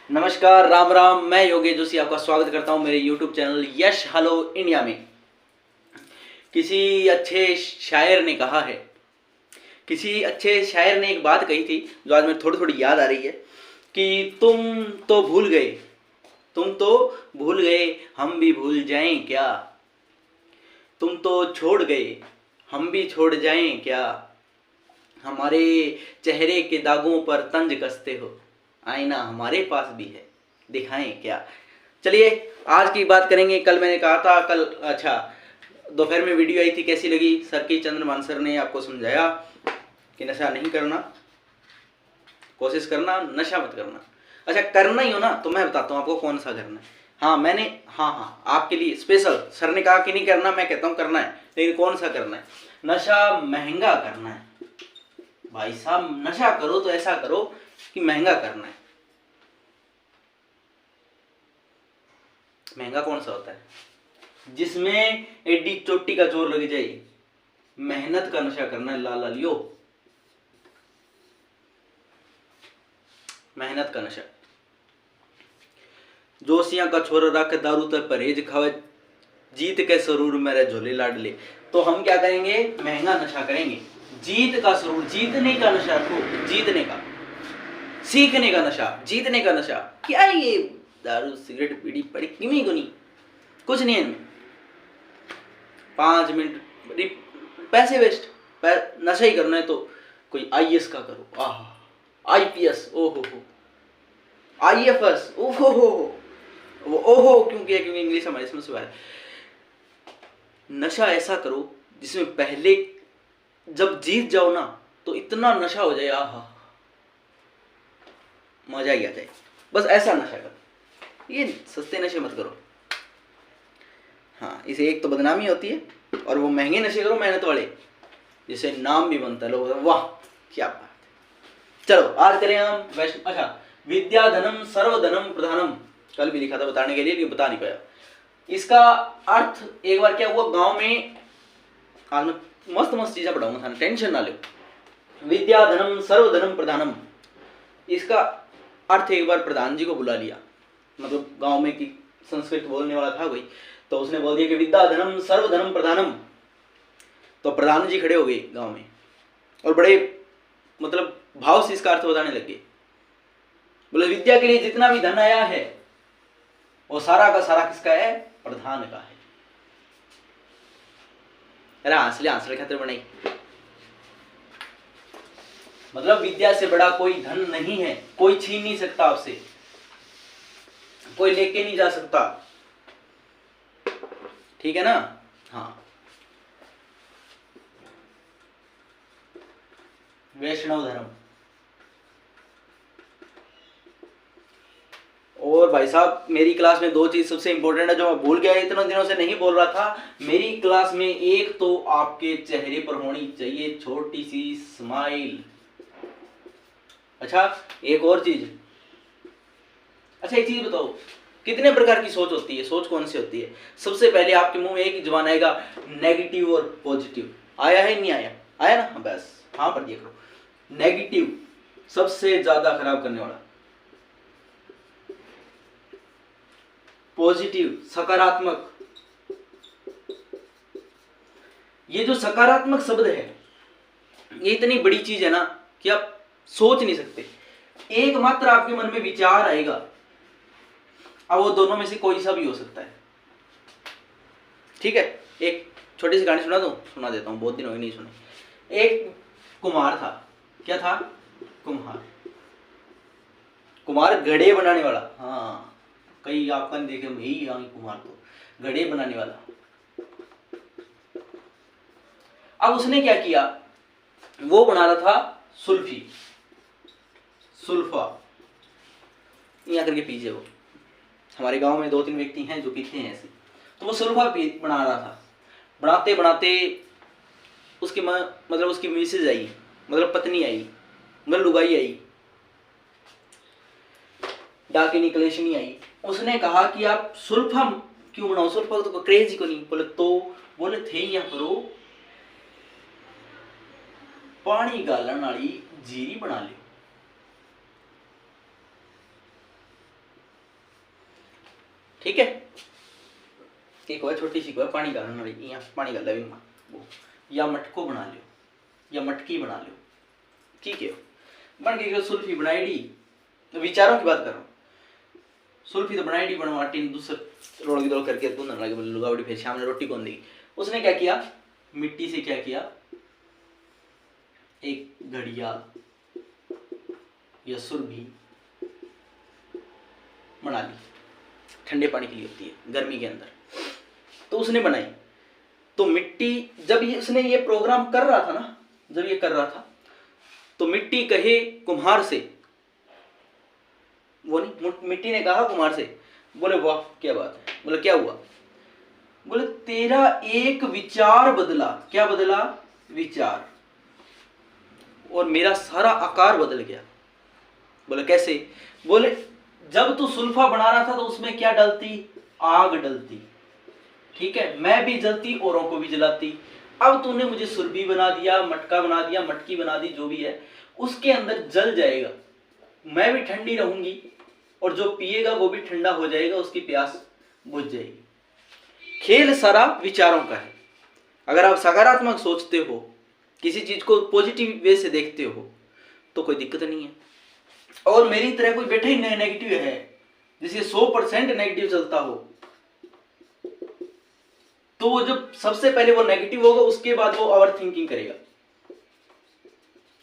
नमस्कार, राम राम। मैं योगेश जोशी आपका स्वागत करता हूं मेरे YouTube चैनल यश हेलो इंडिया में। किसी अच्छे शायर ने कहा है, किसी अच्छे शायर ने एक बात कही थी जो आज मेरे थोड़ी थोड़ी याद आ रही है कि तुम तो भूल गए, हम भी भूल जाएं क्या। तुम तो छोड़ गए, हम भी छोड़ जाएं क्या। हमारे चेहरे के दागों पर तंज कसते हो, आईना हमारे पास भी है, दिखाएं क्या। चलिए आज की बात करेंगे। कल मैंने कहा था, कल दोपहर में वीडियो आई थी, कैसी लगी। सर की चंद्रमान सर ने आपको समझाया कि नशा नहीं करना, कोशिश करना, नशा मत करना। अच्छा, करना ही हो ना तो मैं बताता हूँ आपको कौन सा करना है। हाँ, आपके लिए स्पेशल। सर ने कहा कि नहीं करना, मैं कहता हूँ करना है, लेकिन कौन सा करना है। नशा महंगा करना है भाई साहब। नशा करो तो ऐसा करो कि महंगा करना है। महंगा कौन सा होता है? जिसमें एडी चोटी का जोर लग जाए। मेहनत का नशा करना है लाला लियो, मेहनत का नशा। जोशियां का छोरा रख दारू तर परहेज खावे, जीत के सरूर मेरे झोले लाडले। तो हम क्या करेंगे? महंगा नशा करेंगे। जीत का सरूर, जीतने का नशा रखो, जीतने का, सीखने का नशा, जीतने का नशा। क्या है ये दारू सिगरेट बीड़ी पड़ी किमी को नहीं, कुछ नहीं है इनमें। 5 मिनट पैसे वेस्ट। नशा ही करना है तो कोई आईएएस का करो, आईपीएस, ओहो हो, आईएफएस, ओहो हो, वो ओहो क्योंकि इंग्लिश हमारी समझ से बाहर है। नशा ऐसा करो जिसमें पहले जब जीत जाओ ना तो इतना नशा हो जाए, मजा ही आ जाए। बस ऐसा नशा करो, ये सस्ते नशे मत करो। हाँ, इसे एक तो बदनामी होती है, और वो महंगे नशे करो, मेहनत वाले, जिससे नाम भी बनता है, लोग वाह क्या बात है। चलो आज करें हम वैष्णव। अच्छा, विद्या धनम सर्वधनम प्रधानम, कल भी लिखा था बताने के लिए लेकिन बता नहीं पाया। इसका अर्थ एक बार क्या हुआ गांव में, आज मैं मस्त मस्त चीजें पढ़ाऊंगा, था टेंशन ना लो। विद्या धनम सर्वधनम प्रधानम, इसका अर्थ एक बार प्रधान जी को बुला लिया, मतलब गांव में की संस्कृत बोलने वाला था कोई, तो उसने बोल दिया कि विद्या धनम सर्वधनम प्रधानम। तो प्रधान जी खड़े हो गए गांव में और बड़े मतलब भाव से इसका अर्थ बताने लगे। बोले विद्या के लिए जितना भी धन आया है वो सारा का सारा किसका है? प्रधान का है। अरे आंसले खातिर बनाई, मतलब विद्या से बड़ा कोई धन नहीं है, कोई छीन नहीं सकता आपसे, कोई लेके नहीं जा सकता, ठीक है ना। हाँ, वैष्णव धर्म। और भाई साहब मेरी क्लास में 2 चीज सबसे इंपॉर्टेंट है जो मैं भूल गया, इतने दिनों से नहीं बोल रहा था। मेरी क्लास में एक तो आपके चेहरे पर होनी चाहिए छोटी सी स्माइल। अच्छा, एक और चीज। अच्छा, एक चीज बताओ, कितने प्रकार की सोच होती है? सोच कौन सी होती है? सबसे पहले आपके मुंह में एक ही जबान आएगा, नेगेटिव और पॉजिटिव। आया है नहीं आया? आया ना, बस हाँ पर दिया करो। नेगेटिव सबसे ज्यादा खराब करने वाला, पॉजिटिव सकारात्मक। ये जो सकारात्मक शब्द है ये इतनी बड़ी चीज है ना कि आप सोच नहीं सकते। एकमात्र आपके मन में विचार आएगा, अब वो दोनों में से कोई सा भी हो सकता है, ठीक है। एक छोटी सी कहानी सुना देता हूँ, बहुत दिन हो गए नहीं सुनी। एक कुम्हार था। क्या था? कुम्हार घड़े बनाने वाला। हाँ, कई आपका नहीं देखे, यही कुम्हार तो घड़े बनाने वाला। अब उसने क्या किया, वो बना रहा था सुल्फा, यहाँ करके पीछे वो हमारे गांव में 2-3 व्यक्ति हैं जो पीते हैं ऐसे। तो वो सुल्फा बना रहा था। बनाते बनाते उसके मतलब उसकी मिसेज आई, मतलब पत्नी आई, मतलब लुगाई आई, डाकिनी कलेशनी आई। उसने कहा कि आप सुल्फा क्यों बनाओ? सुल्फा तो क्रेज ही को नहीं। बोले थे यहाँ करो पानी गालन वाली जीरी बना लियो। ठीक है। एक और छोटी सी कोई पानी डालना वाली, यहाँ पानी डाल लविंग वो, या मटको बना लियो या मटकी बना लियो, ठीक है। बन के सुल्फी बनाई डी, विचारों की बात कर रहा हूँ। सुल्फी तो बनाई डी, बनवाटी ने दूसरे रोड़ की दौड़ करके गूंदने लगे, लुगावड़ी फिर शाम ने रोटी कौन देगी। उसने क्या किया, मिट्टी से क्या किया, एक घड़ियाल या सुरभि बना ली, ठंडे पानी के लिए होती है गर्मी के अंदर, तो उसने बनाई। तो मिट्टी जब ये उसने ये प्रोग्राम कर रहा था ना, जब ये कर रहा था तो मिट्टी कहे कुम्हार से, वो नहीं, मिट्टी ने कहा कुम्हार से, बोले वाह क्या बात है। बोले क्या हुआ, बोले तेरा एक विचार बदला। क्या बदला, विचार, और मेरा सारा आकार बदल गया। बोले कैसे, बोले जब तू सुल्फा बना रहा था तो उसमें क्या डलती, आग डलती, ठीक है, मैं भी जलती औरों को भी जलाती। अब तूने मुझे सुरभि बना दिया, मटका बना दिया, मटकी बना दी, जो भी है उसके अंदर जल जाएगा, मैं भी ठंडी रहूंगी और जो पिएगा वो भी ठंडा हो जाएगा, उसकी प्यास बुझ जाएगी। खेल सारा विचारों का है। अगर आप सकारात्मक सोचते हो, किसी चीज को पॉजिटिव वे से देखते हो तो कोई दिक्कत नहीं है। और मेरी तरह कोई बैठे ही नेगेटिव है, जिसके 100% नेगेटिव चलता हो, तो वो जब सबसे पहले वो नेगेटिव होगा, उसके बाद वो ओवर थिंकिंग करेगा।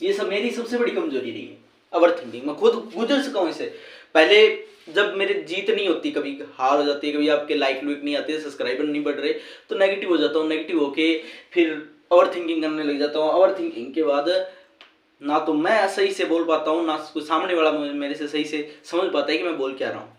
ये सब मेरी सबसे बड़ी कमजोरी रही है, ओवर थिंकिंग। मैं खुद गुजर सका हूं इससे। पहले जब मेरे जीत नहीं होती, कभी हार हो जाती है, कभी आपके लाइक लुइक नहीं आते, सब्सक्राइबर नहीं बढ़ रहे, तो नेगेटिव हो जाता हूँ। नेगेटिव होके फिर ओवर थिंकिंग करने लग जाता हूँ। ओवर थिंकिंग के बाद ना तो मैं सही से बोल पाता हूँ, ना कोई सामने वाला मेरे से सही से समझ पाता है कि मैं बोल क्या रहा हूँ,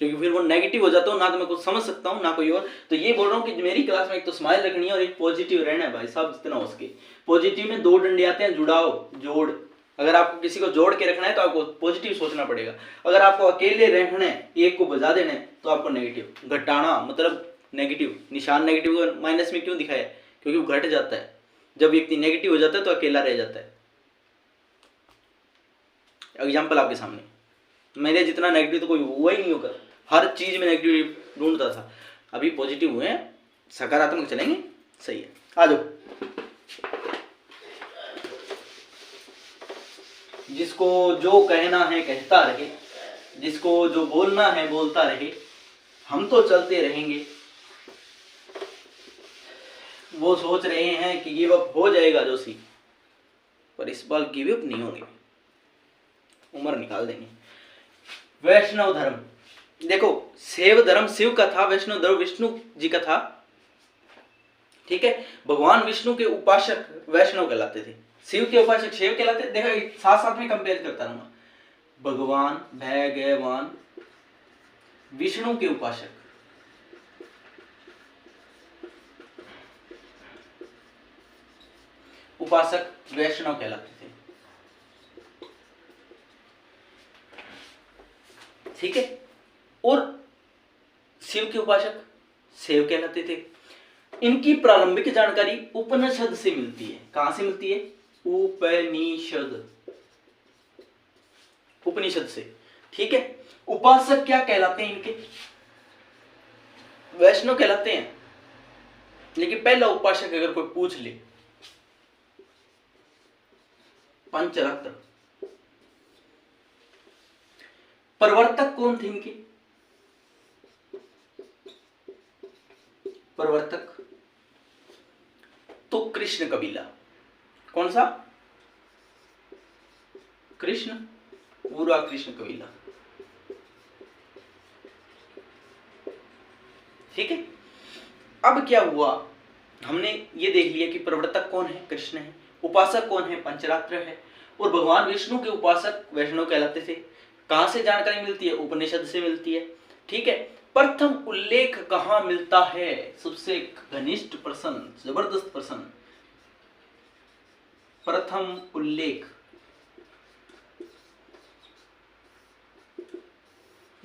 क्योंकि फिर वो नेगेटिव हो जाता हूँ, ना तो मैं कुछ समझ सकता हूँ ना कोई और। तो ये बोल रहा हूँ कि मेरी क्लास में एक तो स्माइल रखनी है और एक पॉजिटिव रहना है भाई साहब, जितना हो सके। पॉजिटिव में 2 डंडे आते हैं, जुड़ाव, जोड़। अगर आपको किसी को जोड़ के रखना है तो आपको पॉजिटिव सोचना पड़ेगा। अगर आपको अकेले रहना है, एक को बजा देना है, तो आपको नेगेटिव। घटाना मतलब नेगेटिव, निशान नेगेटिव को माइनस में क्यों दिखाया, क्योंकि वो घट जाता है। जब व्यक्ति नेगेटिव हो जाता है तो अकेला रह जाता है। एग्जाम्पल आपके सामने, मेरे जितना नेगेटिव तो कोई हुआ ही नहीं होगा, हर चीज में नेगेटिव ढूंढता था। अभी पॉजिटिव हुए हैं, सकारात्मक चलेंगे, सही है। आ जाओ। जिसको जो कहना है कहता रहे, जिसको जो बोलना है बोलता रहे, हम तो चलते रहेंगे। वो सोच रहे हैं कि गिव अप हो जाएगा जोशी, पर इस बार गिव अप नहीं होंगे, उम्र निकाल देंगे। वैष्णव धर्म, देखो शैव धर्म शिव का था, वैष्णव धर्म विष्णु जी का था, ठीक है। भगवान विष्णु के उपासक वैष्णव कहलाते थे, शिव के उपासक शैव कहलाते। देखो साथ साथ में कंपेयर करता रहूंगा। भगवान भगवान विष्णु के उपासक वैष्णव कहलाते थे, ठीक है। और शिव के उपासक शैव कहलाते थे। इनकी प्रारंभिक जानकारी उपनिषद से मिलती है। कहां से मिलती है, उपनिषद, उपनिषद से, ठीक है। उपासक क्या कहलाते हैं इनके, वैष्णव कहलाते हैं। लेकिन पहला उपासक अगर कोई पूछ ले, पंचरत्न, प्रवर्तक कौन थे इनके, प्रवर्तक तो कृष्ण कबीला। कौन सा, कृष्ण, पूरा कृष्ण कबीला, ठीक है। अब क्या हुआ, हमने ये देख लिया कि प्रवर्तक कौन है, कृष्ण है, उपासक कौन है, पंचरात्र है, और भगवान विष्णु के उपासक वैष्णव कहलाते थे। कहां से जानकारी मिलती है, उपनिषद से मिलती है, ठीक है। प्रथम उल्लेख कहां मिलता है, सबसे घनिष्ठ पर्सन, जबरदस्त पर्सन, प्रथम उल्लेख,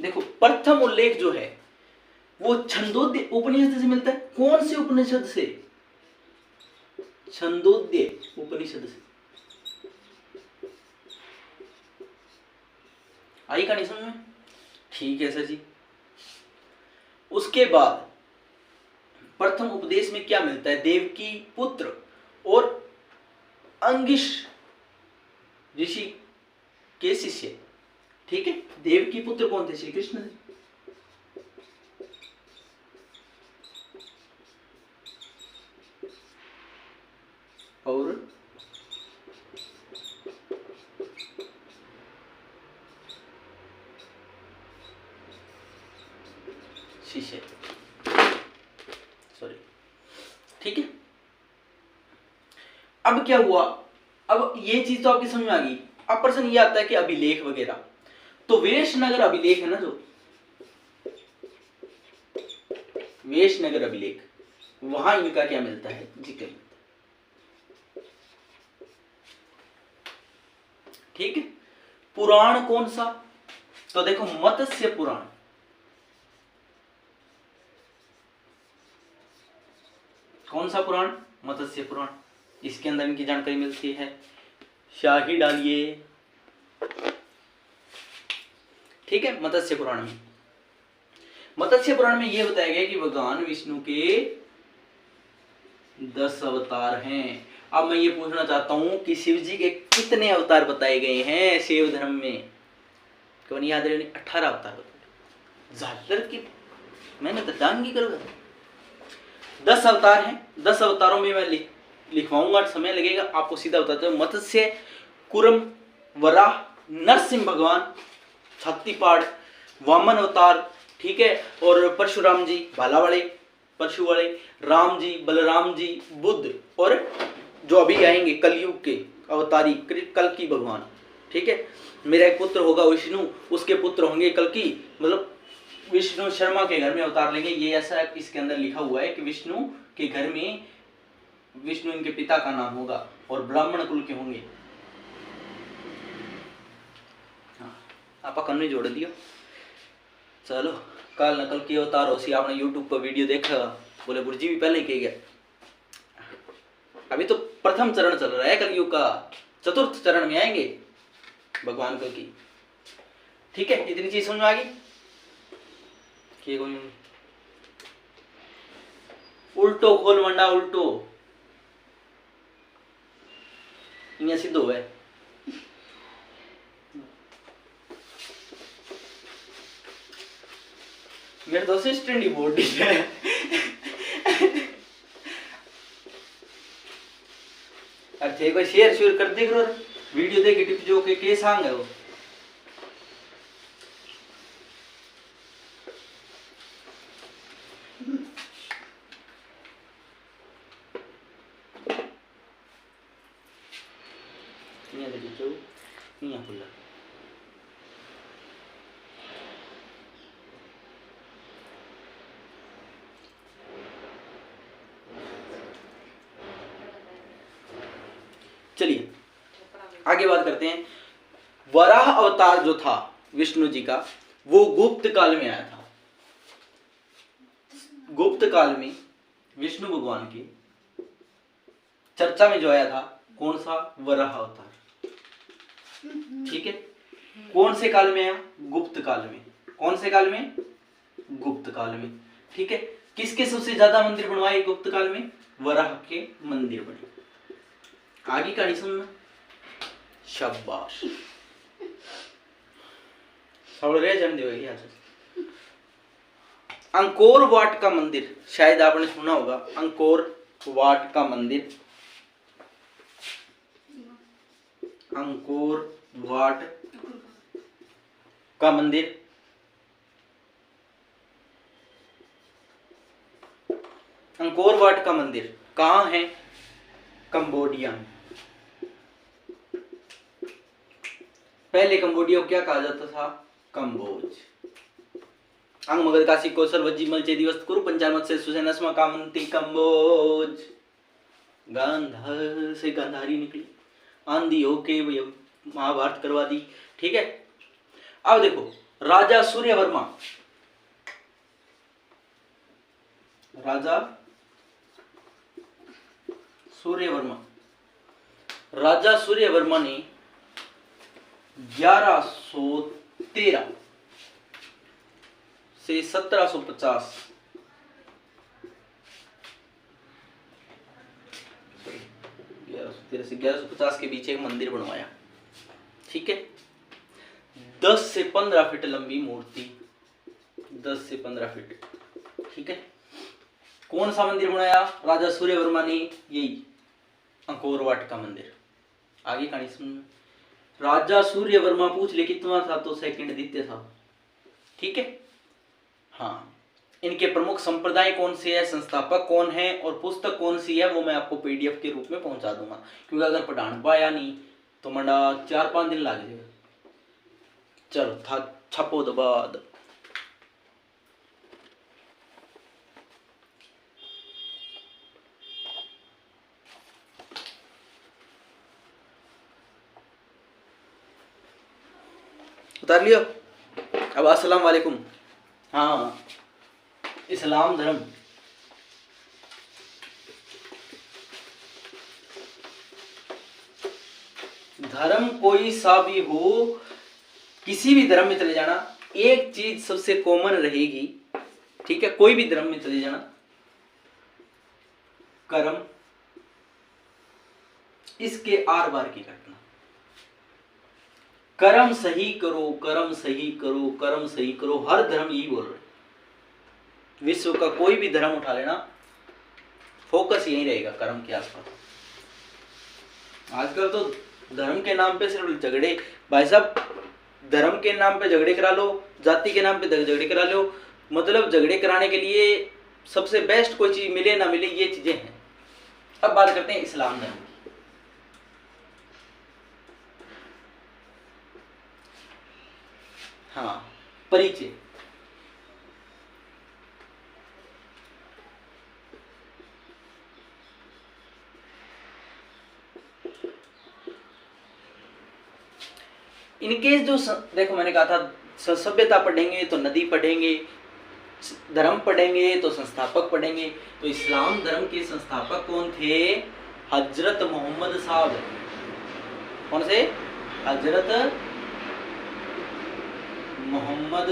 देखो प्रथम उल्लेख जो है वो छंदोद्य उपनिषद से मिलता है। कौन से उपनिषद से, छंदोद्य उपनिषद से। आई कहानी समझ में, ठीक है सर जी। उसके बाद प्रथम उपदेश में क्या मिलता है? देवकी पुत्र और अंगिश ऋषि के शिष्य। ठीक है, देवकी पुत्र कौन थे? श्री कृष्ण जी। और शिष्य, सॉरी। ठीक है, अब क्या हुआ? अब ये चीज तो आपकी समझ में आ गई। अब प्रश्न ये आता है कि अभिलेख वगैरह, तो वेशनगर अभिलेख है ना, जो वेशनगर अभिलेख, वहां इनका क्या मिलता है? जिक्र मिलता है। ठीक है, पुराण कौन सा? तो देखो मत्स्य पुराण। कौन सा पुराण? मत्स्य पुराण। इसके अंदर इनकी जानकारी मिलती है। शाही डालिए। ठीक है, मत्स्य पुराण में, मत्स्य पुराण में यह बताया गया कि भगवान विष्णु के 10 अवतार हैं। अब मैं ये पूछना चाहता हूं कि शिव जी के कितने अवतार बताए गए हैं शिव धर्म में? कौन याद रहे? 18 अवतार बताए। जाकर की मैंने तो डांगी करूंगा। 10 अवतार हैं। 10 अवतारों में मैं लिखवाऊंगा, समय लगेगा। आपको सीधा बताता हूं। मत्स्य, कुरम, वराह, नरसिंह भगवान, छत्तीपाड़, वामन अवतार, ठीक है, और परशुराम जी भाला वाले, परशु वाले, राम जी, बलराम जी, बुद्ध, और जो अभी आएंगे कलयुग के अवतारी कल्कि भगवान। ठीक है, मेरा एक पुत्र होगा विष्णु, उसके पुत्र होंगे कल्कि, मतलब विष्णु शर्मा के घर में अवतार लेंगे। ये ऐसा इसके अंदर लिखा हुआ है कि विष्णु के घर में विष्णु इनके पिता का नाम होगा और ब्राह्मण कुल के होंगे। आप कन्ने जोड़ दियो। चलो, काल नकल की अवतार हो सी आपने यूट्यूब पर वीडियो देखा, बोले गुरुजी भी पहले ही कह गया। अभी तो प्रथम चरण चल रहा है कलयुग का, चतुर्थ चरण में आएंगे भगवान कल की। ठीक है, इतनी चीज समझ में आ गई कि उल्टो खोल मंडा उल्टो यहाँ सिद्ध हो है। मेरे दोस्त स्टैंडी बोर्ड है। अच्छा, कोई शेयर कर दे करो, वीडियो देख टिप जो के सांग है वो। यहाँ देखिए जो यहाँ खुला। चलिए आगे बात करते हैं। वराह अवतार जो था विष्णु जी का, वो गुप्त काल में आया था। गुप्त काल में विष्णु भगवान की चर्चा में जो आया था, कौन सा? वराह अवतार। ठीक है, कौन से काल में आया? गुप्त काल में। कौन से काल में? गुप्त काल में। ठीक है, किसके सबसे ज्यादा मंदिर बनवाए गुप्त काल में? वराह के मंदिर बने। आगे कहानी सुनना। शाबाश, अंकोर वाट का मंदिर, शायद आपने सुना होगा। अंकोर वाट का मंदिर, अंकोर वाट का मंदिर, अंकोर वाट का मंदिर कहाँ है? कंबोडिया में। पहले कंबोडिया को क्या कहा जाता था? कंबोज। अंग मगध काशी कौशल वज्जी मलचे दिवस कुरु पंचामत से सुसेनस्मा कामंती कंबोज। गांधार से गांधारी निकली, आंधी होके महाभारत करवा दी। ठीक है, अब देखो राजा सूर्यवर्मा, राजा सूर्यवर्मा, राजा सूर्यवर्मा ने 1113 से 1750 1113 से 1150 के बीच एक मंदिर बनवाया। ठीक है, 10 से 15 फीट लंबी मूर्ति, 10 से 15 फीट। ठीक है, कौन सा मंदिर बनाया? राजा सूर्यवर्मा ने, यही अंकोर वाट का मंदिर। आगे कहानी सुन। राजा सूर्यवर्मा पूछ ले कितना था तो सेकंड द्वितीय था। ठीक है, हाँ। इनके प्रमुख संप्रदाय कौन से है, संस्थापक कौन है और पुस्तक कौन सी है, वो मैं आपको पीडीएफ के रूप में पहुंचा दूंगा, क्योंकि अगर पढ़ान पाया नहीं तो मंडा 4-5 दिन लग जाएगा। चलो था छपो दबाद। उतार लियो। अब अस्सलाम वालेकुम। हाँ, इस्लाम धर्म। धर्म कोई सा भी हो, किसी भी धर्म में चले जाना, एक चीज सबसे कॉमन रहेगी। ठीक है, कोई भी धर्म में चले जाना, कर्म, इसके आर बार की घटना। कर्म सही करो, कर्म सही करो, कर्म सही करो, हर धर्म यही बोल रहे। विश्व का कोई भी धर्म उठा लेना, फोकस यही रहेगा कर्म के आसपास। आजकल तो धर्म के नाम पे सिर्फ झगड़े। भाई साहब, धर्म के नाम पे झगड़े करा लो, जाति के नाम पे झगड़े करा लो, मतलब झगड़े कराने के लिए सबसे बेस्ट कोई चीज मिले ना मिले, ये चीजें हैं। अब बात करते हैं इस्लाम धर्म की। हाँ, परिचय। इनके जो देखो, मैंने कहा था सभ्यता पढ़ेंगे तो नदी पढ़ेंगे, धर्म पढ़ेंगे तो संस्थापक पढ़ेंगे। तो इस्लाम धर्म के संस्थापक कौन थे? हजरत मोहम्मद साहब। कौन से? हजरत मोहम्मद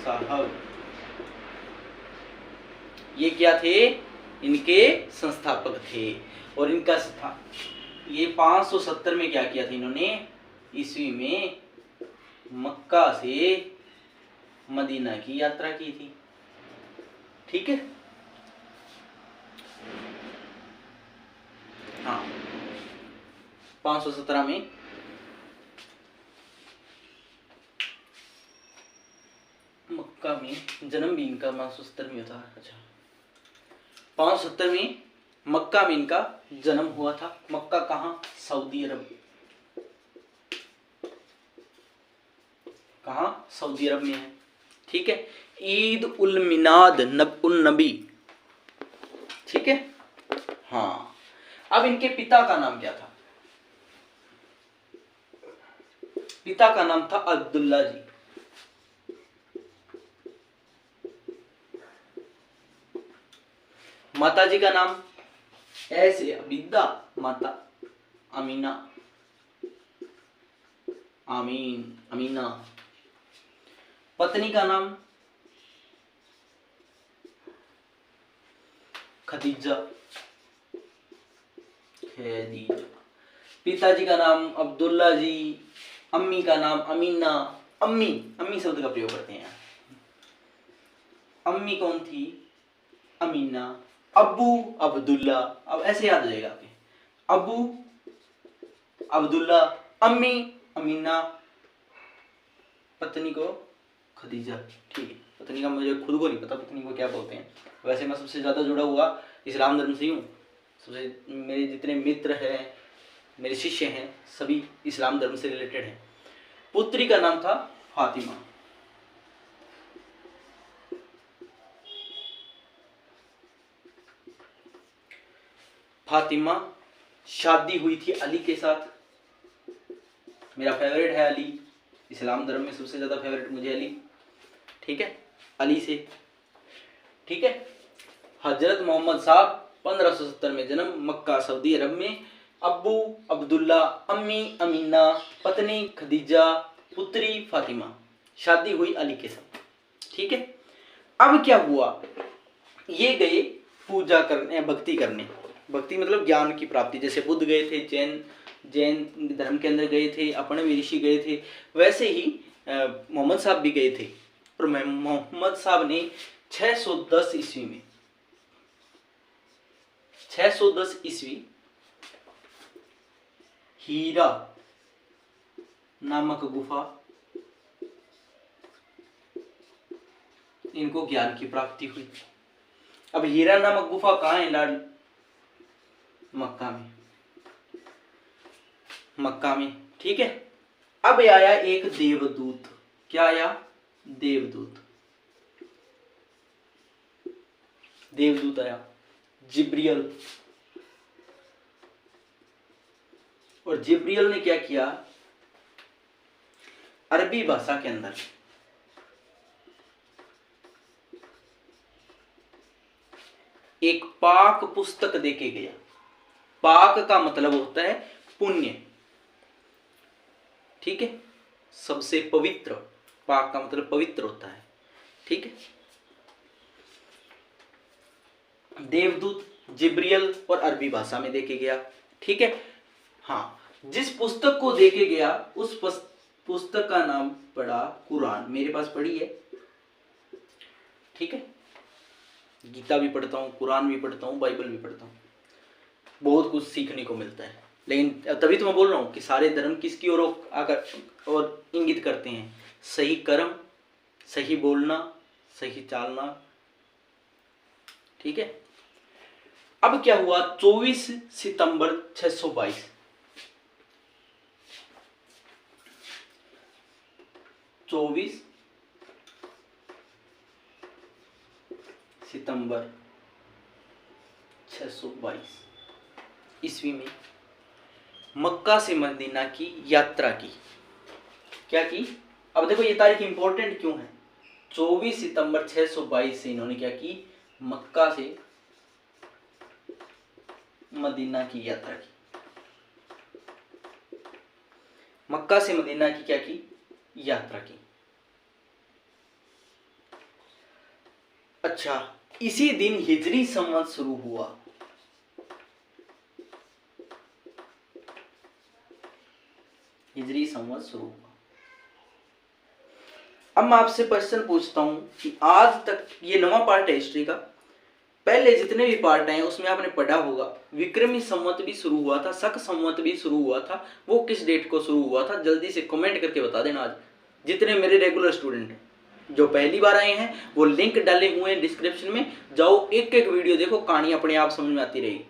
साहब। ये क्या थे? इनके संस्थापक थे। और इनका ये 570 में क्या किया था इन्होंने? ईस्वी में मक्का से मदीना की यात्रा की थी। ठीक है, हाँ, 517 में मक्का में जन्म भी इनका 570 में था। अच्छा, 570 में मक्का में इनका जन्म हुआ था। मक्का कहाँ? सऊदी अरब। कहाँ? सऊदी अरब में है। ठीक है, ईद उल मिलाद उन नबी। ठीक है, हाँ। अब इनके पिता का नाम क्या था? पिता का नाम था अब्दुल्ला जी। माता जी का नाम ऐसे अबिदा, माता अमीना, आमीन, अमीना। पत्नी का नाम खदीजा, खदीजा। पिताजी का नाम अब्दुल्ला जी, अम्मी का नाम अमीना। अम्मी, अम्मी शब्द का प्रयोग करते हैं। अम्मी कौन थी? अमीना। अब्बू अब्दुल्ला। अब ऐसे याद हो जाएगा आपके, अब्बू अब्दुल्ला, अम्मी अमीना, पत्नी को खदीजा। ठीक है, पत्नी का मुझे खुद को नहीं पता पत्नी को क्या बोलते हैं। वैसे मैं सबसे ज़्यादा जुड़ा हुआ इस्लाम धर्म से हूँ। सबसे मेरे जितने मित्र हैं, मेरे शिष्य हैं, सभी इस्लाम धर्म से रिलेटेड हैं। पुत्री का नाम था फातिमा। फातिमा शादी हुई थी अली के साथ। मेरा फेवरेट है अली, इस्लाम धर्म में सबसे ज़्यादा फेवरेट मुझे अली। ठीक है, अली से। ठीक है, हजरत मोहम्मद साहब 1570 में जन्म, मक्का सऊदी अरब में। अब्बू अब्दुल्ला, अम्मी अमीना, पत्नी खदीजा, पुत्री फातिमा। शादी हुई अली के साथ। ठीक है। अब क्या हुआ, ये गए पूजा करने, भक्ति करने। भक्ति मतलब ज्ञान की प्राप्ति। जैसे बुद्ध गए थे, जैन धर्म के अंदर गए थे, अपने भी ऋषि गए थे, वैसे ही मोहम्मद साहब भी गए थे। और मोहम्मद साहब ने 610 ईस्वी में, 610 ईस्वी हीरा नामक गुफा, इनको ज्ञान की प्राप्ति हुई। अब हीरा नामक गुफा कहाँ है लाड? मक्का में, मक्का में, ठीक है। अब आया एक देवदूत। क्या आया? देवदूत। देवदूत आया, जिब्रियल। और जिब्रियल ने क्या किया, अरबी भाषा के अंदर एक पाक पुस्तक देके गया। पाक का मतलब होता है पुण्य, ठीक है, सबसे पवित्र। पाक का मतलब पवित्र होता है, ठीक है। देवदूत, जिब्रियल और अरबी भाषा में देके गया, ठीक है। हाँ, जिस पुस्तक को देके गया उस पुस्तक का नाम पड़ा कुरान। मेरे पास पढ़ी है, ठीक है। गीता भी पढ़ता हूँ, कुरान भी पढ़ता हूँ, बाइबल भी पढ़ता हूँ, बहुत कुछ सीखने को मिलता है। लेकिन तभी तो मैं बोल रहा हूँ कि सारे धर्म किसकी ओर आकर और इंगित करते हैं? सही कर्म, सही बोलना, सही चालना, ठीक है। अब क्या हुआ, 24 सितंबर 622, 24 सितंबर 622 ईस्वी में मक्का से मदीना की यात्रा की। क्या की? अब देखो ये तारीख इंपॉर्टेंट क्यों है। 24 सितंबर 622 से इन्होंने क्या की, मक्का से मदीना की यात्रा की। मक्का से मदीना की क्या की, यात्रा की। अच्छा, इसी दिन हिजरी संवत शुरू हुआ। हिजरी संवत शुरू हुआ। अब मैं आपसे क्वेश्चन पूछता हूं कि आज तक, ये नवा पार्ट है हिस्ट्री का, पहले जितने भी पार्ट हैं उसमें आपने पढ़ा होगा विक्रमी संवत भी शुरू हुआ था, शक संवत भी शुरू हुआ था। वो किस डेट को शुरू हुआ था? जल्दी से कमेंट करके बता देना। आज जितने मेरे रेगुलर स्टूडेंट हैं, जो पहली बार आए हैं, वो लिंक डाले हुए हैं डिस्क्रिप्शन में, जाओ एक एक वीडियो देखो, कहानी अपने आप समझ में आती रहेगी।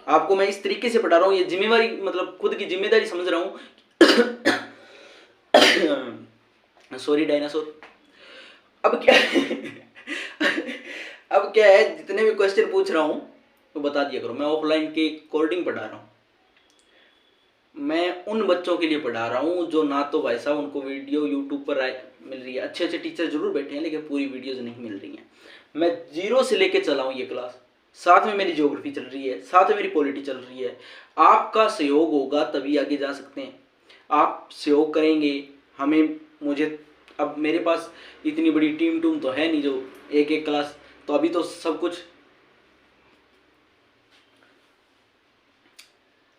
आपको मैं इस तरीके से पढ़ा रहा हूँ, ये जिम्मेवारी, मतलब खुद की जिम्मेदारी समझ रहा हूँ। Sorry dinosaur. अब क्या अब क्या है, जितने भी क्वेश्चन पूछ रहा हूँ तो बता दिया करो। मैं ऑफलाइन के कोडिंग पढ़ा रहा हूँ, मैं उन बच्चों के लिए पढ़ा रहा हूँ जो ना तो भाई साहब उनको वीडियो यूट्यूब पर मिल रही है, अच्छे अच्छे टीचर जरूर बैठे हैं लेकिन पूरी वीडियोज नहीं मिल रही हैं। मैं 0 से लेके चला हूँ ये क्लास, साथ में मेरी ज्योग्राफी चल रही है, साथ में मेरी पॉलिटी चल रही है। आपका सहयोग होगा तभी आगे जा सकते हैं। आप सहयोग करेंगे हमें, मुझे, अब मेरे पास इतनी बड़ी टीम तो है नहीं जो एक एक क्लास, तो अभी तो सब कुछ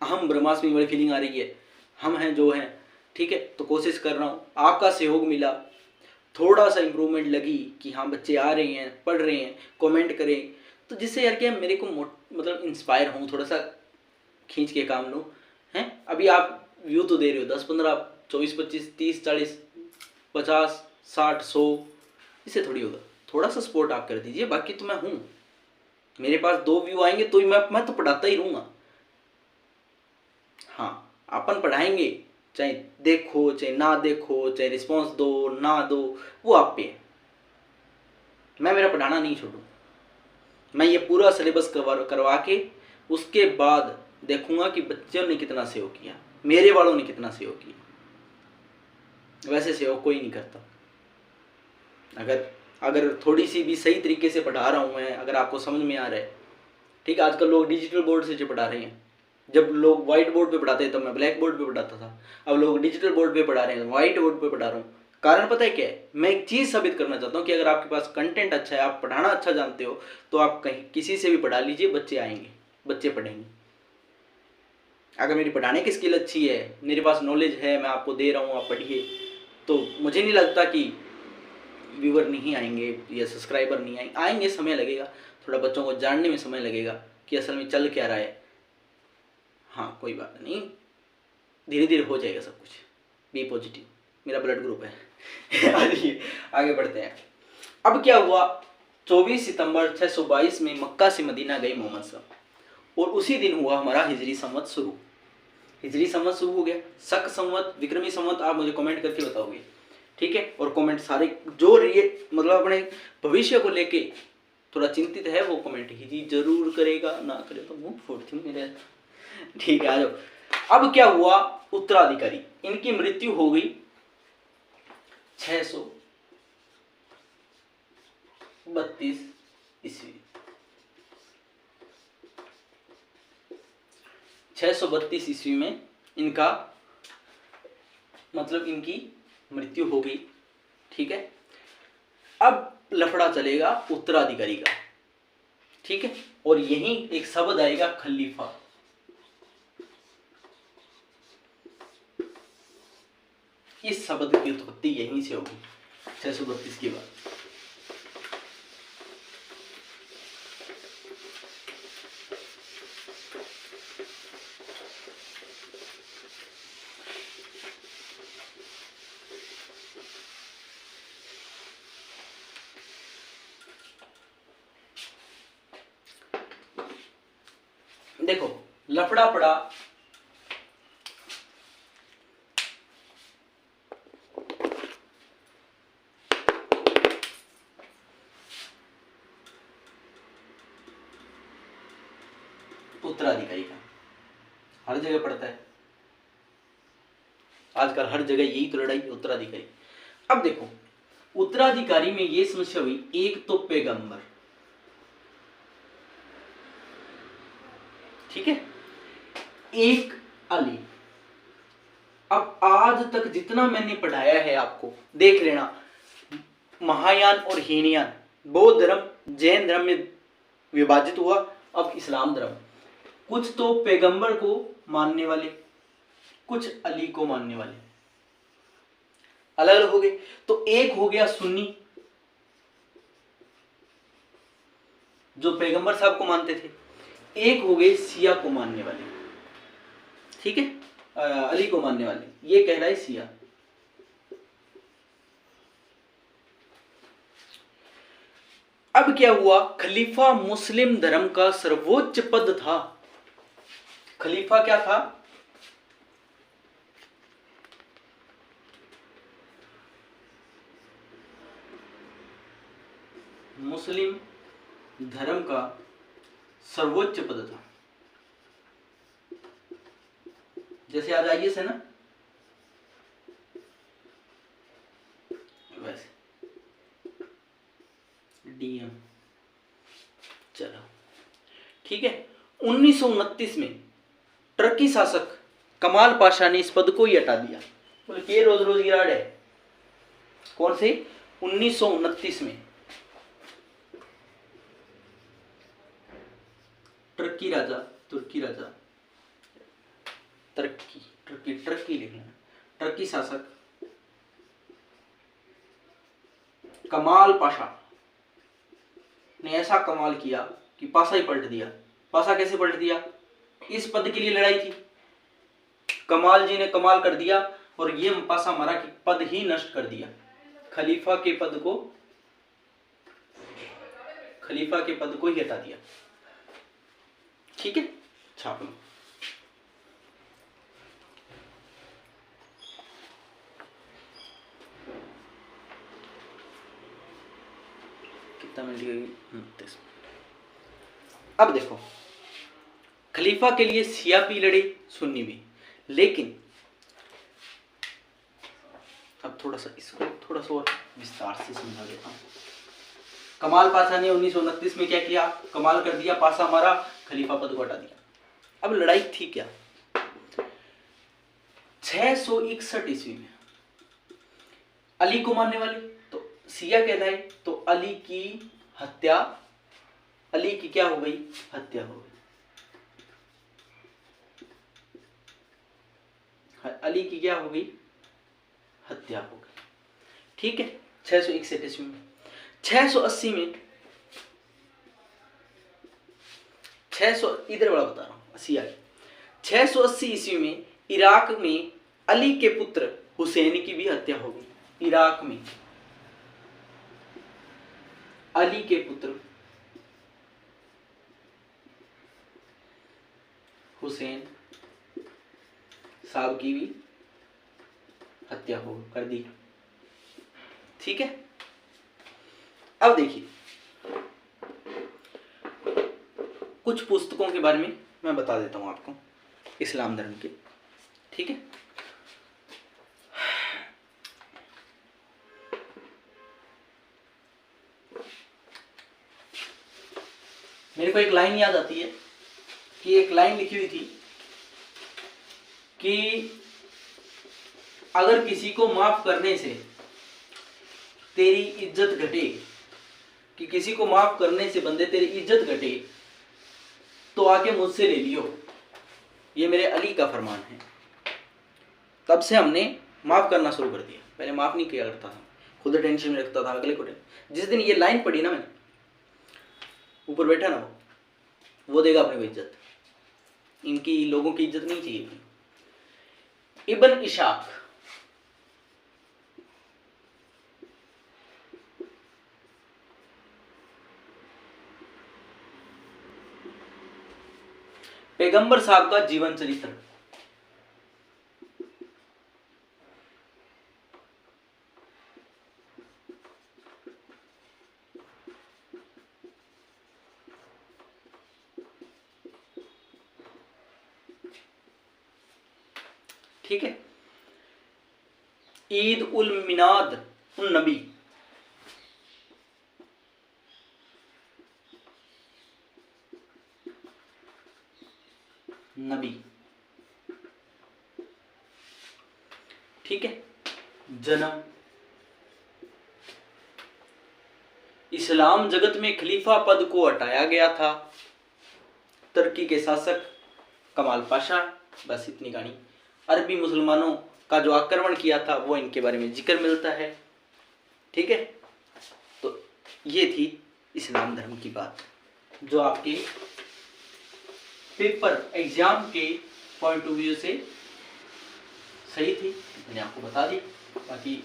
हम ब्रह्मास्मि वाली फीलिंग आ रही है, हम हैं जो हैं, ठीक है। तो कोशिश कर रहा हूँ, आपका सहयोग मिला, थोड़ा सा इम्प्रूवमेंट लगी कि हाँ बच्चे आ रहे हैं, पढ़ रहे हैं, कमेंट करें, तो जिससे यार क्या मेरे को मतलब इंस्पायर हूँ, थोड़ा सा खींच के काम लूँ, हैं। अभी आप व्यू तो दे रहे हो 10, 15, 24, 25, 30, 40, 50, 60, 100, इससे थोड़ी होगा। थोड़ा सा सपोर्ट आप कर दीजिए, बाकी तो मैं हूँ। मेरे पास 2 व्यू आएंगे तो मैं तो पढ़ाता ही रहूँगा। हाँ, अपन पढ़ाएंगे, चाहे देखो चाहे ना देखो, चाहे रिस्पॉन्स दो ना दो, वो आप पे है। मैं मेरा पढ़ाना नहीं छोड़ू, मैं ये पूरा सिलेबस करवा के उसके बाद देखूंगा कि बच्चों ने कितना सहयोग किया, मेरे वालों ने कितना सहयोग किया। वैसे सहयोग कोई नहीं करता। अगर थोड़ी सी भी सही तरीके से पढ़ा रहा हूँ मैं, अगर आपको समझ में आ रहा है, ठीक है। आजकल लोग डिजिटल बोर्ड से जो पढ़ा रहे हैं, जब लोग व्हाइट बोर्ड पे पढ़ाते हैं तब मैं ब्लैक बोर्ड पे पढ़ाता था, अब लोग डिजिटल बोर्ड पे पढ़ा रहे हैं, व्हाइट बोर्ड पे पढ़ा रहा हूँ। कारण पता है क्या है, मैं एक चीज़ साबित करना चाहता हूँ कि अगर आपके पास कंटेंट अच्छा है, आप पढ़ाना अच्छा जानते हो, तो आप कहीं किसी से भी पढ़ा लीजिए, बच्चे आएंगे, बच्चे पढ़ेंगे। अगर मेरी पढ़ाने की स्किल अच्छी है, मेरे पास नॉलेज है, मैं आपको दे रहा हूँ, आप पढ़िए, तो मुझे नहीं लगता कि व्यूअर नहीं आएंगे या सब्सक्राइबर नहीं आएंगे। आएंगे, समय लगेगा, थोड़ा बच्चों को जानने में समय लगेगा कि असल में चल क्या रहा है। हाँ कोई बात नहीं, धीरे धीरे हो जाएगा सब कुछ। बी पॉजिटिव, मेरा ब्लड ग्रुप है। आगे बढ़ते हैं। अब क्या हुआ, 24 सितंबर 622 में मक्का से मदीना गए मोहम्मद साहब, और उसी दिन हुआ हमारा हिजरी संवत शुरू। हिजरी संवत शुरू हो गया। शक संवत, विक्रमी संवत, आप मुझे कमेंट करके बताओगे, ठीक है। और कमेंट सारे जो मतलब अपने भविष्य को लेके थोड़ा चिंतित है वो कमेंट ही जरूर करेगा, ना करे तो मुंह फोड़ती हूँ मेरे। ठीक है, आ जाओ। अब क्या हुआ, उत्तराधिकारी, इनकी मृत्यु हो गई 632 ईस्वी। 632 ईस्वी में इनका मतलब इनकी मृत्यु हो गई, ठीक है। अब लफड़ा चलेगा उत्तराधिकारी का, ठीक है। और यहीं एक शब्द आएगा खलीफा। इस शब्द की उत्पत्ति यहीं से होगी 632 के बाद। देखो लफड़ा पड़ा उत्तराधिकारी का, हर जगह पड़ता है आजकल, हर जगह यही तो लड़ाई, उत्तराधिकारी। अब देखो उत्तराधिकारी में ये समस्या हुई, एक तो पैगंबर, ठीक है, एक अली। अब आज तक जितना मैंने पढ़ाया है आपको देख लेना, महायान और हीनयान, बौद्ध धर्म जैन धर्म में विभाजित हुआ, अब इस्लाम धर्म। कुछ तो पैगंबर को मानने वाले, कुछ अली को मानने वाले, अलग अलग हो गए। तो एक हो गया सुन्नी जो पैगंबर साहब को मानते थे, एक हो गए सिया को मानने वाले, ठीक है, अली को मानने वाले, ये कहलाए सिया। अब क्या हुआ, खलीफा मुस्लिम धर्म का सर्वोच्च पद था। खलीफा क्या था, मुस्लिम धर्म का सर्वोच्च पद था। जैसे आज आईएएस है ना, वैसे डीएम। चलो ठीक है। 1929 में टर्की शासक कमाल पाशा ने इस पद को ही हटा दिया। बोले कि ये रोज रोज की राड है। कौन से, 1929 में तुर्की राजा टर्की लिखना, टर्की शासक कमाल पाशा ने ऐसा कमाल किया कि पासा ही पलट दिया। पासा कैसे पलट दिया, इस पद के लिए लड़ाई थी, कमाल जी ने कमाल कर दिया और ये पासा मारा कि पद ही नष्ट कर दिया। खलीफा के पद को ही हटा दिया। ठीक है, छाप लो। कितना मिनट गई, 29। अब देखो, खलीफा के लिए शिया भी लड़े, सुन्नी भी, लेकिन अब थोड़ा सा इसको थोड़ा सा और विस्तार से समझा देता हूं। कमाल पाशा ने 1929 में क्या किया, कमाल कर दिया, पासा मारा, खलीफा पद को हटा दिया। अब लड़ाई थी क्या, 661 ईस्वी में अली को मानने वाले तो शिया कहलाए, तो अली की हत्या, अली की क्या हो गई, हत्या हो गई, अली की क्या हो गई, हत्या हो गई। ठीक है। 661 ईस्वी में 680 में 600 इधर वाला बता रहा हूँ, 680 ईस्वी में इराक में अली के पुत्र हुसैन की भी हत्या हो गई। इराक में अली के पुत्र हुसैन साहब की भी हत्या हो कर दी। ठीक है। अब देखिए कुछ पुस्तकों के बारे में मैं बता देता हूं आपको इस्लाम धर्म के। ठीक है। मेरे को एक लाइन याद आती है कि एक लाइन लिखी हुई थी कि अगर किसी को माफ करने से तेरी इज्जत घटे, कि किसी को माफ करने से बंदे तेरी इज्जत घटे तो आके मुझसे ले लियो। ये मेरे अली का फरमान है। तब से हमने माफ करना शुरू कर दिया। पहले माफ नहीं किया करता था, खुद टेंशन में रखता था अगले को। जिस दिन ये लाइन पढ़ी ना मैंने, ऊपर बैठा ना वो देगा अपने को इज्जत। इनकी लोगों की इज्जत नहीं चाहिए। इब्न इशाक पैगंबर साहब का जीवन चरित्र। ठीक है। ईद उल मिलाद उन नबी, नबी। ठीक है। जन्म, इस्लाम जगत में खलीफा पद को हटाया गया था, तुर्की के शासक कमाल पाशा। बस इतनी कहानी। अरबी मुसलमानों का जो आक्रमण किया था वो इनके बारे में जिक्र मिलता है। ठीक है। तो ये थी इस्लाम धर्म की बात जो आपके पेपर एग्जाम के पॉइंट ऑफ व्यू से सही थी, मैंने आपको बता दी। बाकी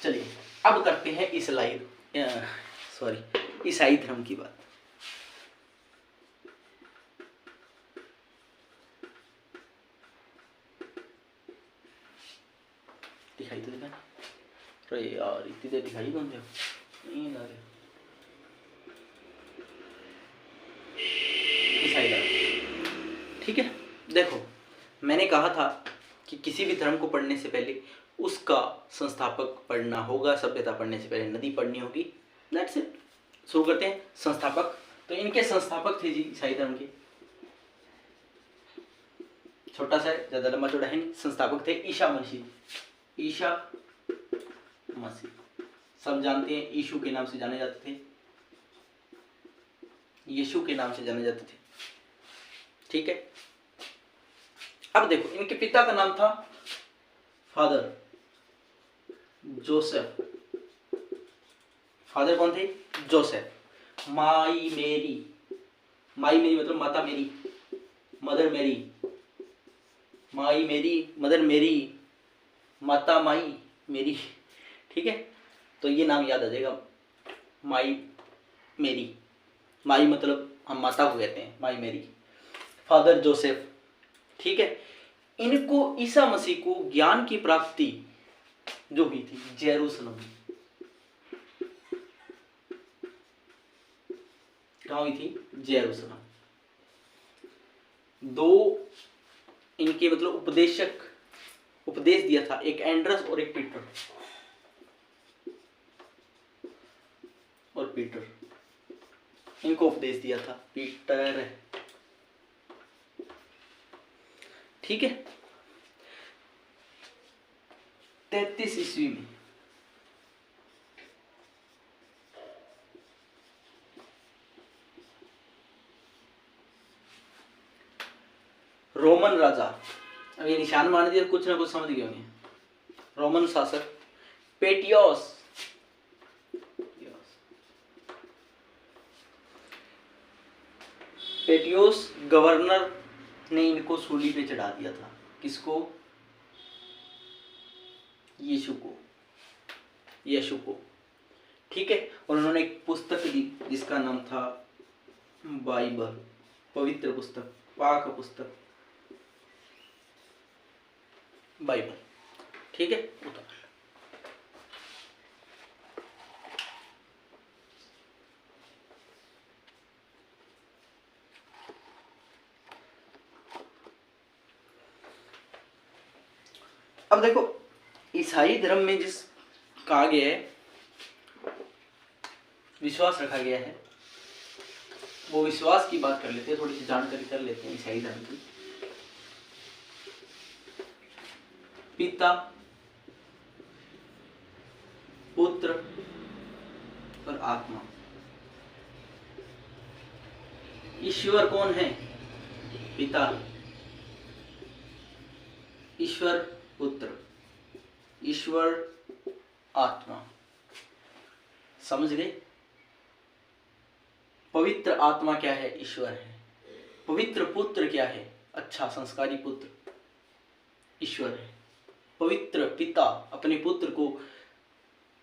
चलिए अब करते हैं ईसाई धर्म की बात। दिखाई तो देगा। अरे यार इतनी देर दिखाई कौन दे नहीं आ रहे। ईसाई धर्म। ठीक है। देखो मैंने कहा था कि किसी भी धर्म को पढ़ने से पहले उसका संस्थापक पढ़ना होगा। सभ्यता पढ़ने से पहले नदी पढ़नी होगी। That's it. शुरू करते हैं। संस्थापक, तो इनके संस्थापक थे जी ईसाई धर्म के। छोटा सा है, ज्यादा लंबा चौड़ा है नहीं। संस्थापक थे ईसा मसीह। ईसा मसीह सब जानते हैं, यीशु के नाम से जाने जाते थे, यीशु के नाम से जाने जाते थे। ठीक है। अब देखो इनके पिता का नाम था फादर जोसेफ। फादर कौन थे? जोसेफ। माई मेरी, माई मेरी मतलब माता मेरी, मदर मेरी, माई मेरी, मदर मेरी, माता माई मेरी। ठीक है। तो ये नाम याद आ जाएगा, माई मेरी। माई मतलब हम माता को कहते हैं, माई मेरी। Father Joseph. ठीक है। इनको ईसा मसीह को ज्ञान की प्राप्ति जो हुई थी जेरूसलम, कहाँ हुई थी? जेरूसलम। दो इनके मतलब उपदेशक उपदेश दिया था, एक एंड्रस और एक पीटर। इनको उपदेश दिया था पीटर। ठीक है। 33 ईस्वी में। रोमन राजा, अब ये निशान मान दिया, कुछ ना कुछ समझ गए होंगे। रोमन शासक पेटियोस, पेटियोस गवर्नर ने इनको सूली पे चढ़ा दिया था। किसको? यीशु को, यीशु को। ठीक है, और उन्होंने एक पुस्तक दी जिसका नाम था बाइबल, पवित्र पुस्तक, पाक पुस्तक, बाइबल। ठीक है, उतार। अब देखो, ईसाई धर्म में जिस कहा गया है, विश्वास रखा गया है, वो विश्वास की बात कर लेते हैं, थोड़ी सी जानकारी कर लेते हैं ईसाई धर्म की। पिता, पुत्र और आत्मा। ईश्वर कौन है? पिता, ईश्वर पुत्र, ईश्वर आत्मा। समझ गए? पवित्र आत्मा क्या है? ईश्वर है। पवित्र पुत्र क्या है? अच्छा संस्कारी पुत्र, ईश्वर है। पवित्र पिता अपने पुत्र को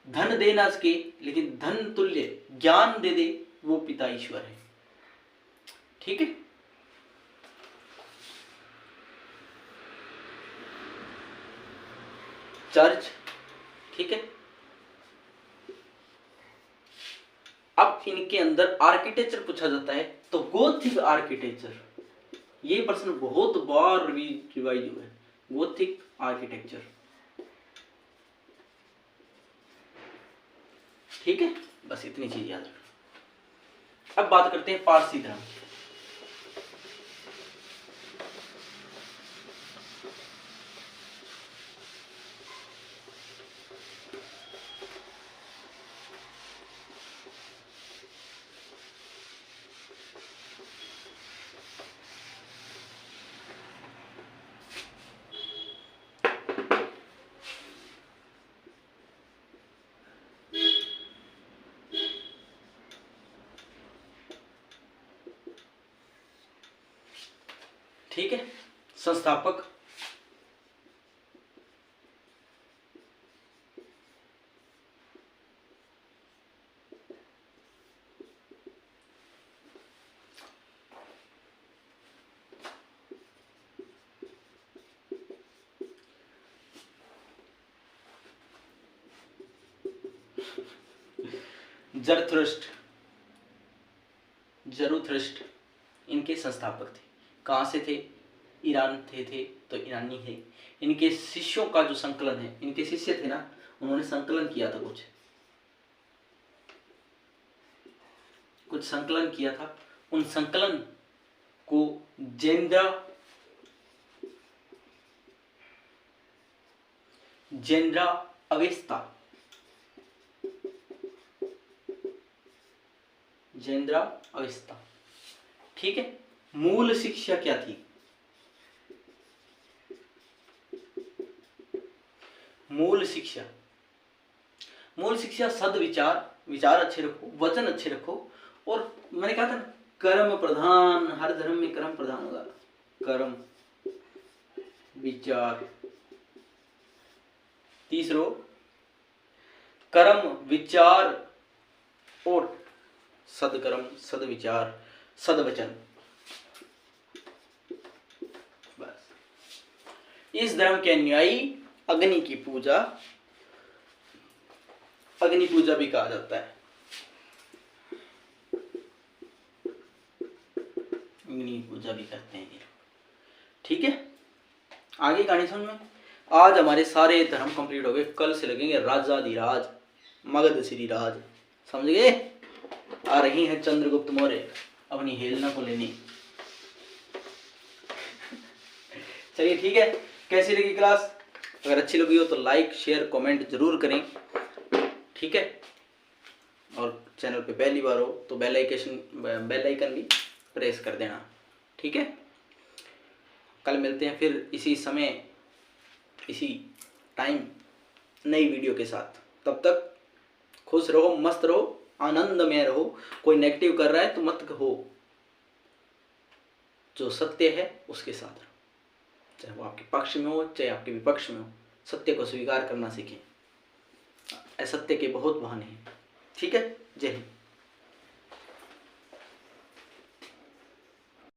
धन दे ना सके, लेकिन धन तुल्य ज्ञान दे दे, वो पिता ईश्वर है। ठीक है, चर्च। ठीक है, अब इनके अंदर आर्किटेक्चर पूछा जाता है, तो गोथिक आर्किटेक्चर, ये प्रश्न बहुत बार रिवाइज हुआ है। Gothic architecture. ठीक है, बस इतनी चीज याद रखना। अब बात करते हैं पारसी धर्म। ठीक है, संस्थापक जरूथ्रस्ट इनके संस्थापक थे। कहाँ से थे? ईरान थे तो ईरानी है। इनके शिष्यों का जो संकलन है, इनके शिष्य थे ना, उन्होंने संकलन किया था, कुछ संकलन किया था। उन संकलन को जेंद्रा अवेस्ता। ठीक है, मूल शिक्षा क्या थी? मूल शिक्षा सद्विचार, विचार अच्छे रखो, वचन अच्छे रखो, और मैंने कहा था ना, कर्म प्रधान, हर धर्म में कर्म प्रधान होगा। कर्म, विचार, तीसरो कर्म, विचार और सदकर्म, सदविचार, सदवचन। बस। इस धर्म के अनुयायी अग्नि की पूजा, अग्नि पूजा भी कहा जाता है। अग्नि पूजा भी करते हैं ये। ठीक है, आगे कहानी समझ में। आज हमारे सारे धर्म कंप्लीट हो गए, कल से लगेंगे राजाधिराज, मगध श्री राज। समझ गए? आ रही हैं चंद्रगुप्त मौर्य अपनी हेलना को लेने। चलिए ठीक है, कैसी लगी क्लास? अगर अच्छी लगी हो तो लाइक शेयर कमेंट जरूर करें, ठीक है। और चैनल पे पहली बार हो तो बेल आइकन भी प्रेस कर देना, ठीक है। कल मिलते हैं फिर इसी समय इसी टाइम नई वीडियो के साथ। तब तक खुश रहो, मस्त रहो, आनंदमय रहो। कोई नेगेटिव कर रहा है तो मत कहो, जो सत्य है उसके साथ रहो, चाहे वो आपके पक्ष में हो चाहे आपके विपक्ष में हो। सत्य को स्वीकार करना सीखें, असत्य के बहुत बहाने हैं, ठीक है। जय हिंद।